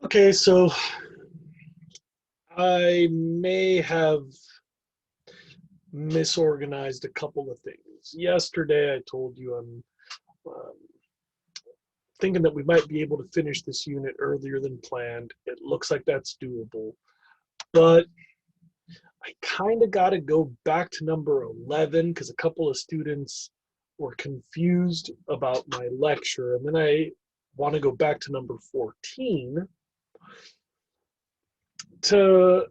Okay, so I may have misorganized a couple of things. Yesterday, I told you I'm um, thinking that we might be able to finish this unit earlier than planned. It looks like that's doable, but I kind of got to go back to number 11 because a couple of students were confused about my lecture. And then I want to go back to number 14 to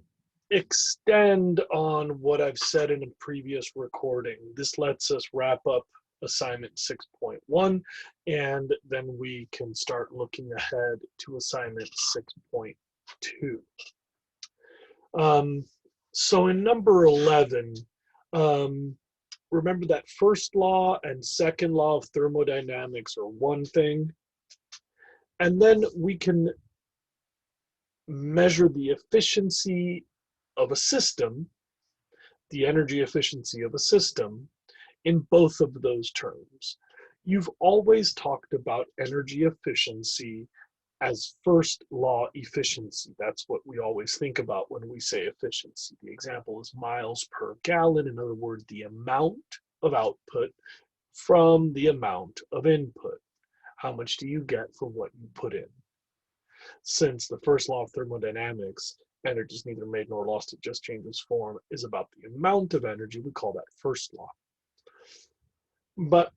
extend on what I've said in a previous recording. This lets us wrap up assignment 6.1, and then we can start looking ahead to assignment 6.2. Um, so in number 11, um, remember that first law and second law of thermodynamics are one thing, and then we can measure the efficiency of a system, the energy efficiency of a system, in both of those terms. You've always talked about energy efficiency as first law efficiency. That's what we always think about when we say efficiency. The example is miles per gallon. In other words, the amount of output from the amount of input. How much do you get for what you put in? Since the first law of thermodynamics, energy is neither made nor lost, it just changes form, is about the amount of energy, we call that first law. But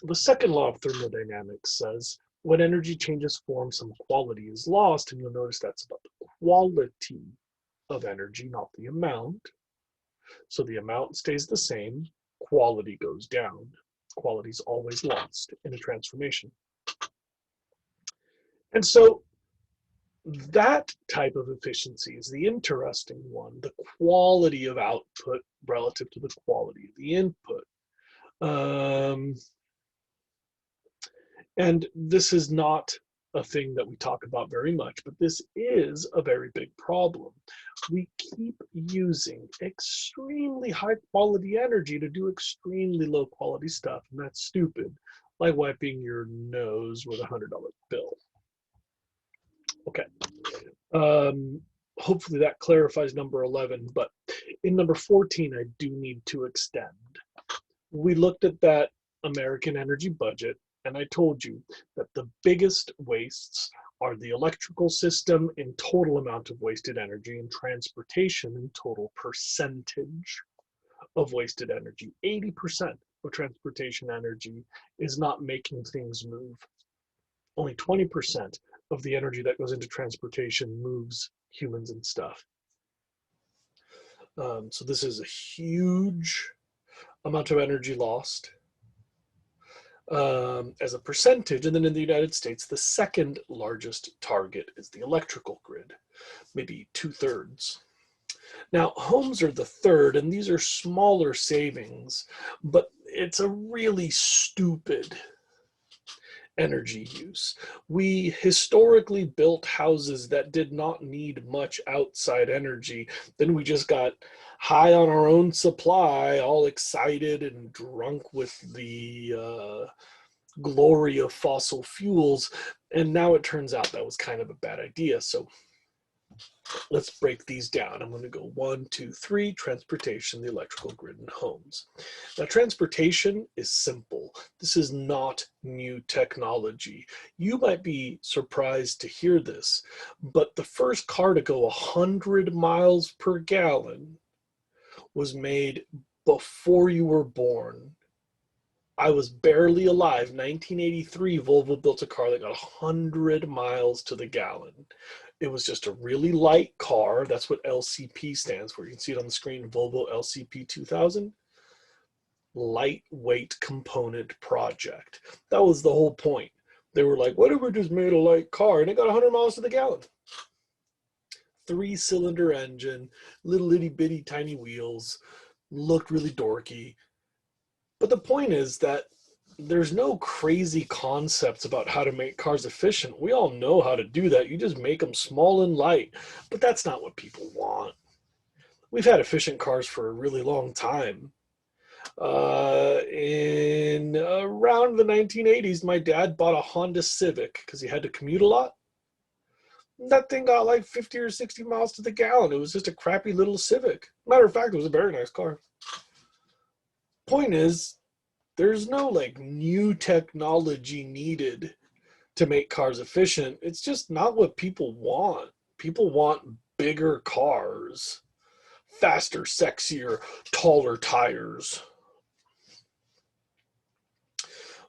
the second law of thermodynamics says when energy changes form, some quality is lost, and you'll notice that's about the quality of energy, not the amount. So the amount stays the same, quality goes down. Quality is always lost in a transformation. And so that type of efficiency is the interesting one, the quality of output relative to the quality of the input. Um, And this is not a thing that we talk about very much, but this is a very big problem. We keep using extremely high quality energy to do extremely low quality stuff, and that's stupid, like wiping your nose with $100 bill. Okay. Um, Hopefully that clarifies number 11, but in number 14, I do need to extend. We looked at that American energy budget, and I told you that the biggest wastes are the electrical system in total amount of wasted energy and transportation in total percentage of wasted energy. 80% of transportation energy is not making things move. Only 20% of the energy that goes into transportation moves humans and stuff. So this is a huge amount of energy lost as a percentage. And then in the United States, the second largest target is the electrical grid, maybe 2/3. Now, homes are the third, and these are smaller savings, but it's a really stupid energy use. We historically built houses that did not need much outside energy. Then we just got high on our own supply, all excited and drunk with the glory of fossil fuels. And now it turns out that was kind of a bad idea. So let's break these down. I'm going to go 1, 2, 3, transportation, the electrical grid, and homes. Now, transportation is simple. This is not new technology. You might be surprised to hear this, but the first car to go 100 miles per gallon was made before you were born. I was barely alive. 1983, Volvo built a car that got 100 miles to the gallon. It was just a really light car. That's what LCP stands for. You can see it on the screen, Volvo LCP 2000. Lightweight component project. That was the whole point. They were like, what if we just made a light car? And it got 100 miles to the gallon. 3-cylinder engine, little itty bitty tiny wheels, looked really dorky. But the point is that there's no crazy concepts about how to make cars efficient. We all know how to do that. You just make them small and light. But that's not what people want. We've had efficient cars for a really long time. In around the 1980s, my dad bought a Honda Civic because he had to commute a lot. That thing got like 50 or 60 miles to the gallon. It was just a crappy little Civic. Matter of fact, it was a very nice car. Point is, there's no like new technology needed to make cars efficient. It's just not what people want. People want bigger cars, faster, sexier, taller tires.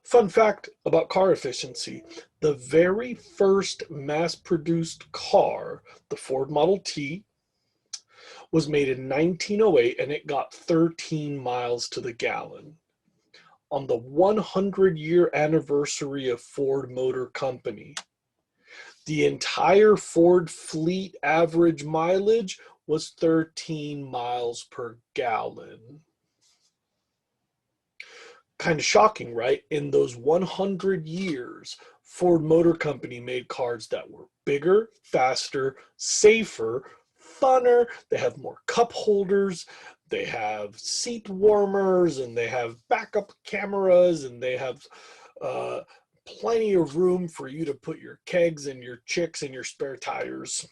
Fun fact about car efficiency: the very first mass-produced car, the Ford Model T, was made in 1908 and it got 13 miles to the gallon. On the 100-year anniversary of Ford Motor Company, the entire Ford fleet average mileage was 13 miles per gallon. Kind of shocking, right? In those 100 years, Ford Motor Company made cars that were bigger, faster, safer, funner. They have more cup holders, they have seat warmers, and they have backup cameras, and they have plenty of room for you to put your kegs and your chicks and your spare tires.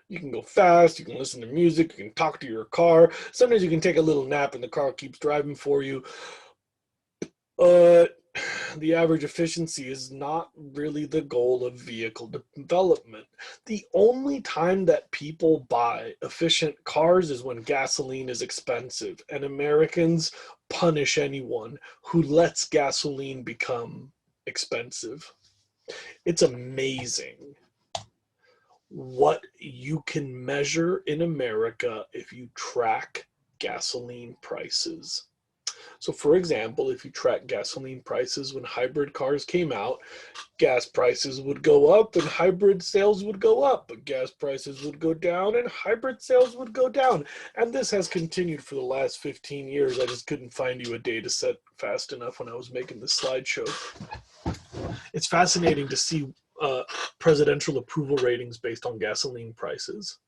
You can go fast, you can listen to music, you can talk to your car. Sometimes you can take a little nap and the car keeps driving for you. The average efficiency is not really the goal of vehicle development. The only time that people buy efficient cars is when gasoline is expensive, and Americans punish anyone who lets gasoline become expensive. It's amazing what you can measure in America if you track gasoline prices. So for example, if you track gasoline prices when hybrid cars came out, gas prices would go up and hybrid sales would go up, but gas prices would go down and hybrid sales would go down. And this has continued for the last 15 years. I just couldn't find you a data set fast enough when I was making this slideshow. It's fascinating to see presidential approval ratings based on gasoline prices.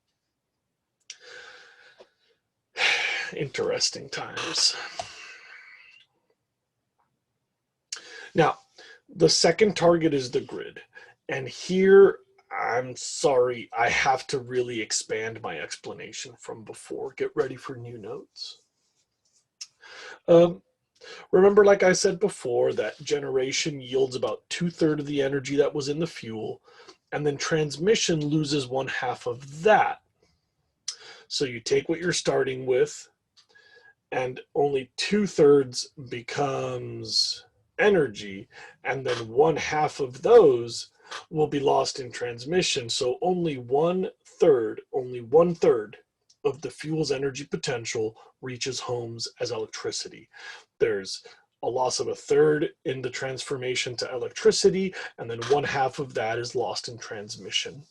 Interesting times. Now, the second target is the grid. And here, I'm sorry, I have to really expand my explanation from before. Get ready for new notes. Remember, like I said before, that generation yields about 2/3 of the energy that was in the fuel, and then transmission loses 1/2 of that. So you take what you're starting with, and only 2/3 becomes energy, and then 1/2 of those will be lost in transmission. So only one third of the fuel's energy potential reaches homes as electricity. There's a loss of 1/3 in the transformation to electricity, and then 1/2 of that is lost in transmission.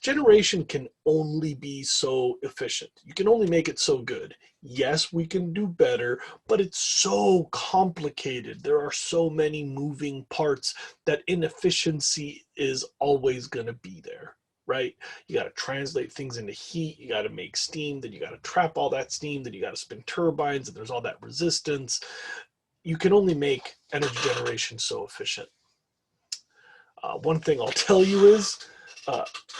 Generation can only be so efficient. You can only make it so good. Yes, we can do better, but it's so complicated. There are so many moving parts that inefficiency is always going to be there, right? You got to translate things into heat, you got to make steam, then you got to trap all that steam, then you got to spin turbines, and there's all that resistance. You can only make energy generation so efficient. One thing I'll tell you is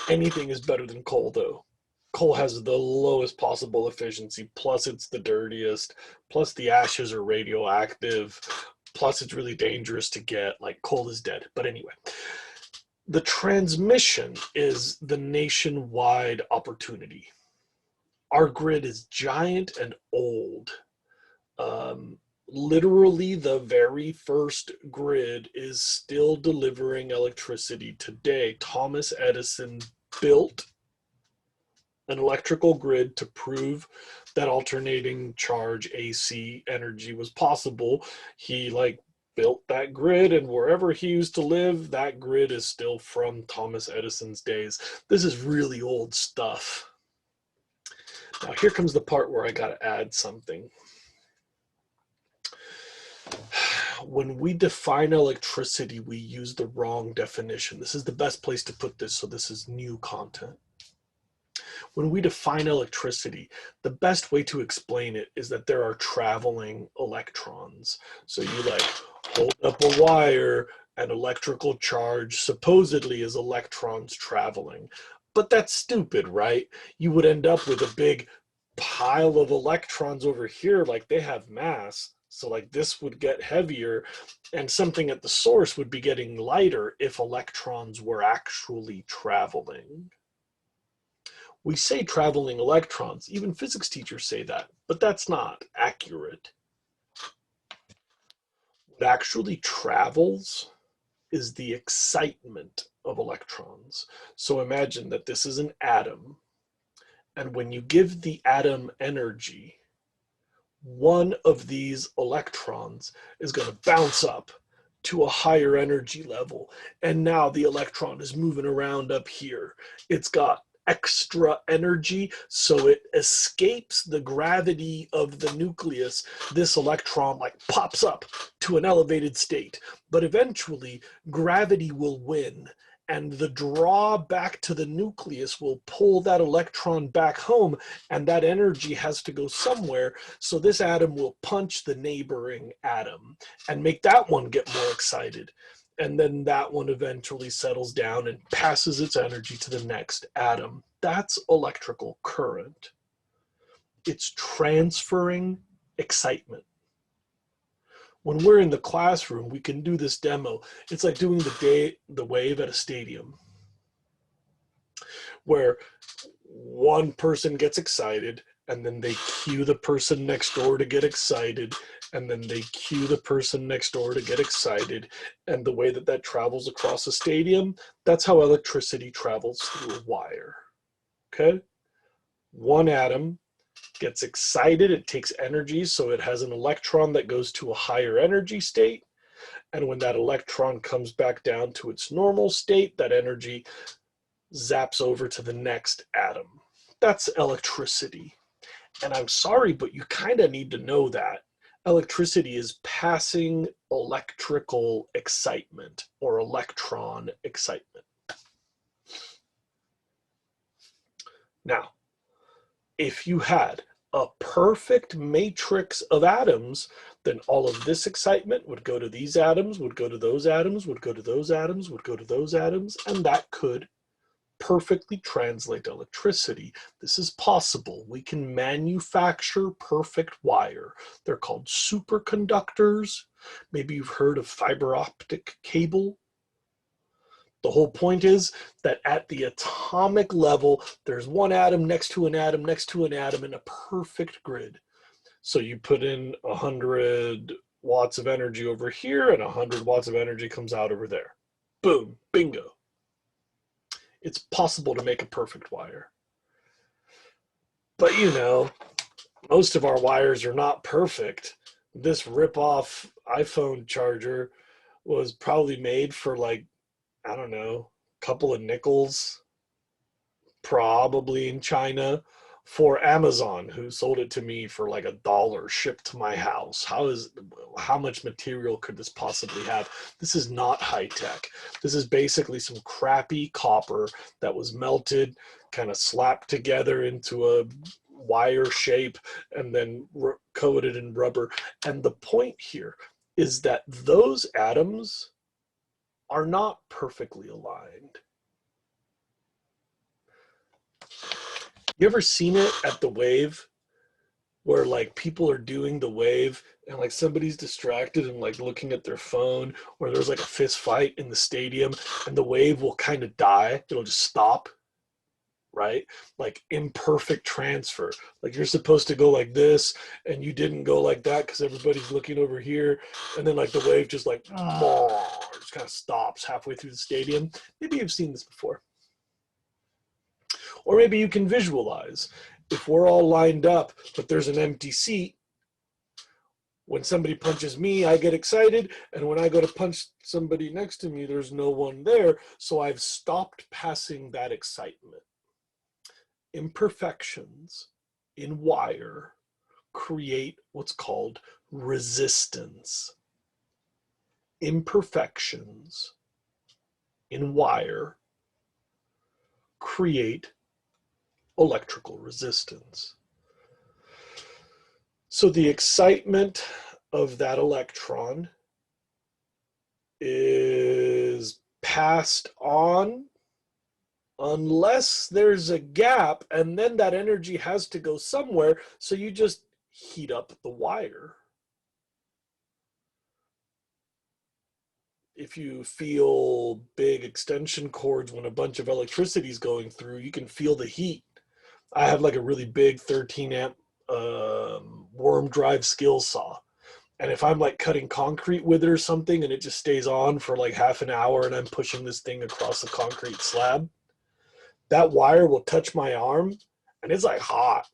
anything is better than coal, though. Coal has the lowest possible efficiency, plus it's the dirtiest, plus the ashes are radioactive, plus it's really dangerous to get. Like, coal is dead. But anyway, the transmission is the nationwide opportunity. Our grid is giant and old. Literally, the very first grid is still delivering electricity today. Thomas Edison built an electrical grid to prove that alternating charge AC energy was possible. He built that grid, and wherever he used to live, that grid is still from Thomas Edison's days. This is really old stuff. Now here comes the part where I gotta add something. When we define electricity, we use the wrong definition. This is the best place to put this, so this is new content. When we define electricity, the best way to explain it is that there are traveling electrons. So you hold up a wire, an electrical charge supposedly is electrons traveling. But that's stupid, right? You would end up with a big pile of electrons over here, like they have mass. So like this would get heavier, and something at the source would be getting lighter if electrons were actually traveling. We say traveling electrons, even physics teachers say that, but that's not accurate. What actually travels is the excitement of electrons. So imagine that this is an atom, and when you give the atom energy, one of these electrons is going to bounce up to a higher energy level. And now the electron is moving around up here. It's got extra energy, so it escapes the gravity of the nucleus. This electron like pops up to an elevated state, but eventually gravity will win, and the draw back to the nucleus will pull that electron back home, and that energy has to go somewhere. So this atom will punch the neighboring atom and make that one get more excited. And then that one eventually settles down and passes its energy to the next atom. That's electrical current. It's transferring excitement. When we're in the classroom, we can do this demo. It's like doing the wave at a stadium, where one person gets excited, and then they cue the person next door to get excited, and then they cue the person next door to get excited. And the way that that travels across a stadium, that's how electricity travels through a wire. Okay? One atom gets excited, it takes energy, so it has an electron that goes to a higher energy state. And when that electron comes back down to its normal state, that energy zaps over to the next atom. That's electricity. And I'm sorry, but you kind of need to know that. Electricity is passing electrical excitement or electron excitement. Now, if you had a perfect matrix of atoms, then all of this excitement would go to these atoms, would go to those atoms, would go to those atoms, would go to those atoms, and that could perfectly translate electricity. This is possible. We can manufacture perfect wire. They're called superconductors. Maybe you've heard of fiber optic cable. The whole point is that at the atomic level, there's one atom next to an atom next to an atom in a perfect grid. So you put in 100 watts of energy over here, and 100 watts of energy comes out over there. Boom, bingo. It's possible to make a perfect wire. But you know, most of our wires are not perfect. This rip-off iPhone charger was probably made for like, I don't know, a couple of nickels, probably in China, for Amazon, who sold it to me for like $1 shipped to my house. How much material could this possibly have? This is not high tech. This is basically some crappy copper that was melted, kind of slapped together into a wire shape, and then coated in rubber. And the point here is that those atoms are not perfectly aligned. You ever seen it at the wave where like people are doing the wave and like somebody's distracted and like looking at their phone, or there's like a fist fight in the stadium and the wave will kind of die. It'll just stop, right? Like imperfect transfer. Like you're supposed to go like this and you didn't go like that because everybody's looking over here. And then like the wave just like just kind of stops halfway through the stadium. Maybe you've seen this before. Or maybe you can visualize, if we're all lined up, but there's an empty seat, when somebody punches me, I get excited, and when I go to punch somebody next to me, there's no one there, so I've stopped passing that excitement. Imperfections in wire create what's called resistance. Imperfections in wire create electrical resistance. So the excitement of that electron is passed on unless there's a gap, and then that energy has to go somewhere, so you just heat up the wire. If you feel big extension cords when a bunch of electricity is going through, you can feel the heat. I have like a really big 13 amp worm drive skill saw. And if I'm like cutting concrete with it or something and it just stays on for like half an hour and I'm pushing this thing across the concrete slab, that wire will touch my arm and it's like hot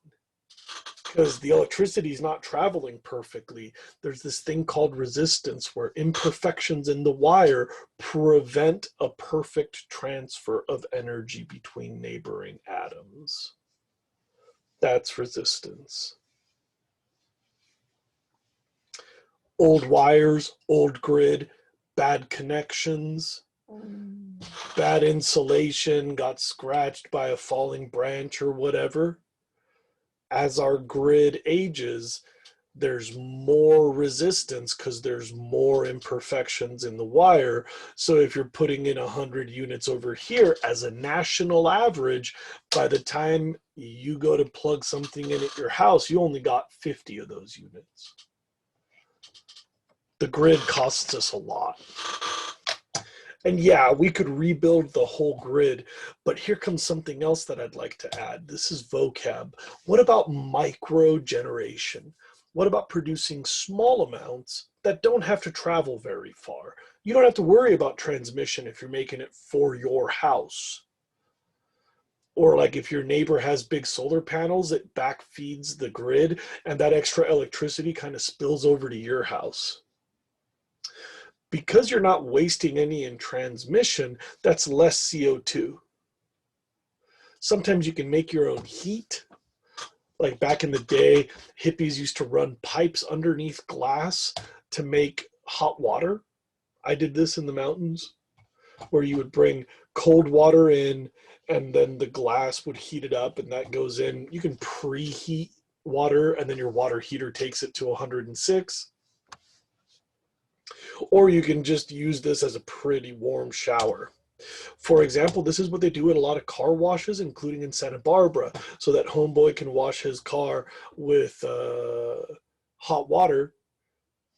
because the electricity is not traveling perfectly. There's this thing called resistance where imperfections in the wire prevent a perfect transfer of energy between neighboring atoms. That's resistance. Old wires, old grid, bad connections, bad insulation, got scratched by a falling branch or whatever. As our grid ages, there's more resistance because there's more imperfections in the wire. So if you're putting in 100 units over here as a national average, by the time you go to plug something in at your house, you only got 50 of those units. The grid costs us a lot. And yeah, we could rebuild the whole grid, but here comes something else that I'd like to add. This is vocab. What about microgeneration? What about producing small amounts that don't have to travel very far? You don't have to worry about transmission if you're making it for your house. Or like if your neighbor has big solar panels, it back feeds the grid and that extra electricity kind of spills over to your house. Because you're not wasting any in transmission, that's less CO2. Sometimes you can make your own heat. Like back in the day, hippies used to run pipes underneath glass to make hot water. I did this in the mountains, where you would bring cold water in and then the glass would heat it up and that goes in. You can preheat water and then your water heater takes it to 106. Or you can just use this as a pretty warm shower. For example, this is what they do at a lot of car washes, including in Santa Barbara, so that homeboy can wash his car with hot water.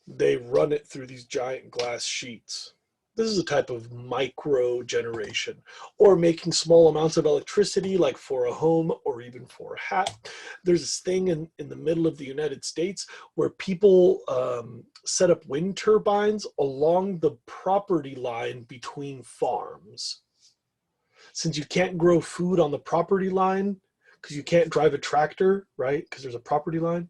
They run it through these giant glass sheets. This is a type of micro generation, or making small amounts of electricity, like for a home or even for a hat. There's this thing in the middle of the United States where people set up wind turbines along the property line between farms. Since you can't grow food on the property line, because you can't drive a tractor, right? Because there's a property line.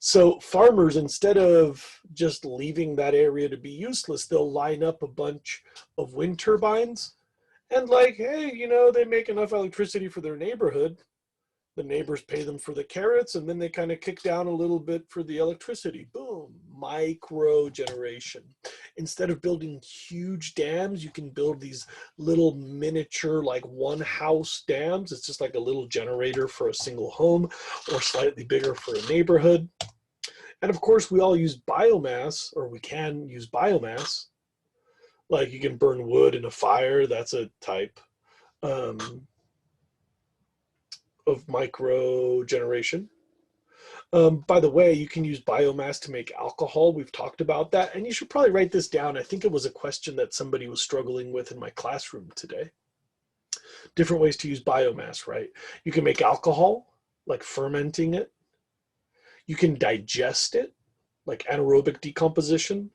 So farmers, instead of just leaving that area to be useless, they'll line up a bunch of wind turbines and like, hey, you know, they make enough electricity for their neighborhood. The neighbors pay them for the carrots and then they kind of kick down a little bit for the electricity. Boom, micro generation. Instead of building huge dams, you can build these little miniature, like one house dams. It's just like a little generator for a single home or slightly bigger for a neighborhood. And of course, we all use biomass, or we can use biomass. Like you can burn wood in a fire. That's a type of micro generation. By the way, you can use biomass to make alcohol. We've talked about that. And you should probably write this down. I think it was a question that somebody was struggling with in my classroom today. Different ways to use biomass, right? You can make alcohol, like fermenting it. You can digest it, like anaerobic decomposition.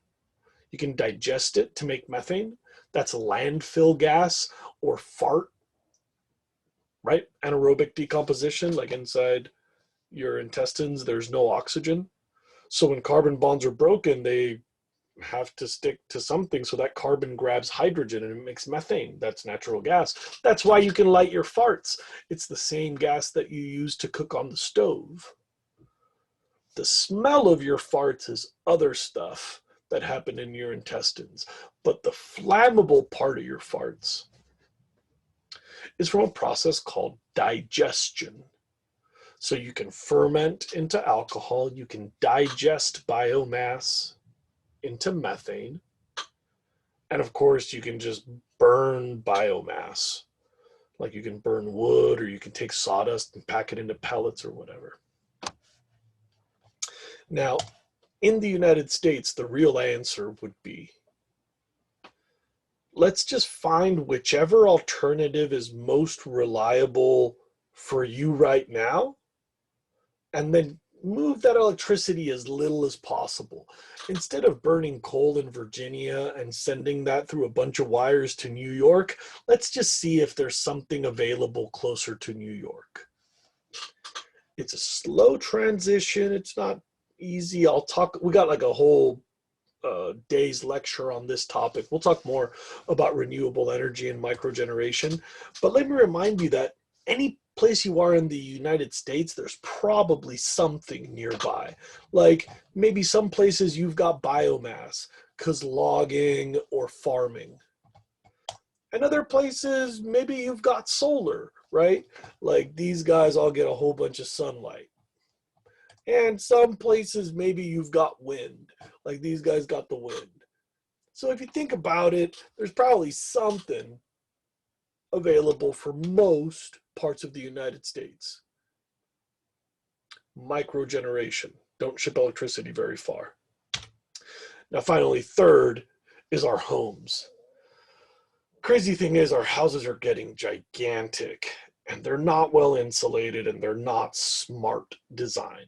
You can digest it to make methane. That's landfill gas or fart, right? Anaerobic decomposition, like inside your intestines, there's no oxygen. So when carbon bonds are broken, they have to stick to something, so that carbon grabs hydrogen and it makes methane. That's natural gas. That's why you can light your farts. It's the same gas that you use to cook on the stove. The smell of your farts is other stuff that happen in your intestines, but the flammable part of your farts is from a process called digestion. So you can ferment into alcohol, you can digest biomass into methane, And of course, you can just burn biomass. Like you can burn wood, or you can take sawdust and pack it into pellets or whatever. Now, in the United States, the real answer would be, let's just find whichever alternative is most reliable for you right now, and then move that electricity as little as possible. Instead of burning coal in Virginia and sending that through a bunch of wires to New York, let's just see if there's something available closer to New York. It's a slow transition. It's not easy. We got like a whole day's lecture on this topic. We'll talk more about renewable energy and microgeneration. But let me remind you that any place you are in the United States, there's probably something nearby. Like maybe some places you've got biomass because logging or farming. And other places, maybe you've got solar, right? Like these guys all get a whole bunch of sunlight. And some places, maybe you've got wind, like these guys got the wind. So if you think about it, there's probably something available for most parts of the United States. Microgeneration. Don't ship electricity very far. Now, finally, third is our homes. Crazy thing is, our houses are getting gigantic, and they're not well insulated, and they're not smart design.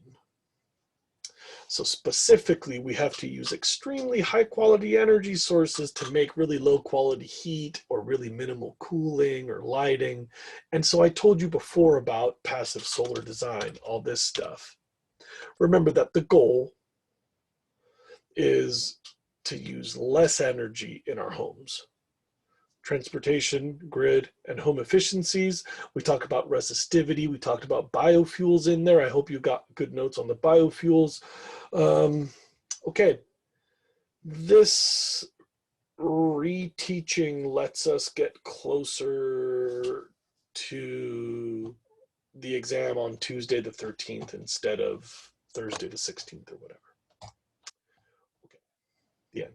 So specifically, we have to use extremely high quality energy sources to make really low quality heat or really minimal cooling or lighting. And so I told you before about passive solar design, all this stuff. Remember that the goal is to use less energy in our homes. Transportation, grid, and home efficiencies. We talk about resistivity. We talked about biofuels in there. I hope you got good notes on the biofuels. Okay, this reteaching lets us get closer to the exam on Tuesday the 13th instead of Thursday the 16th or whatever. Okay, the end.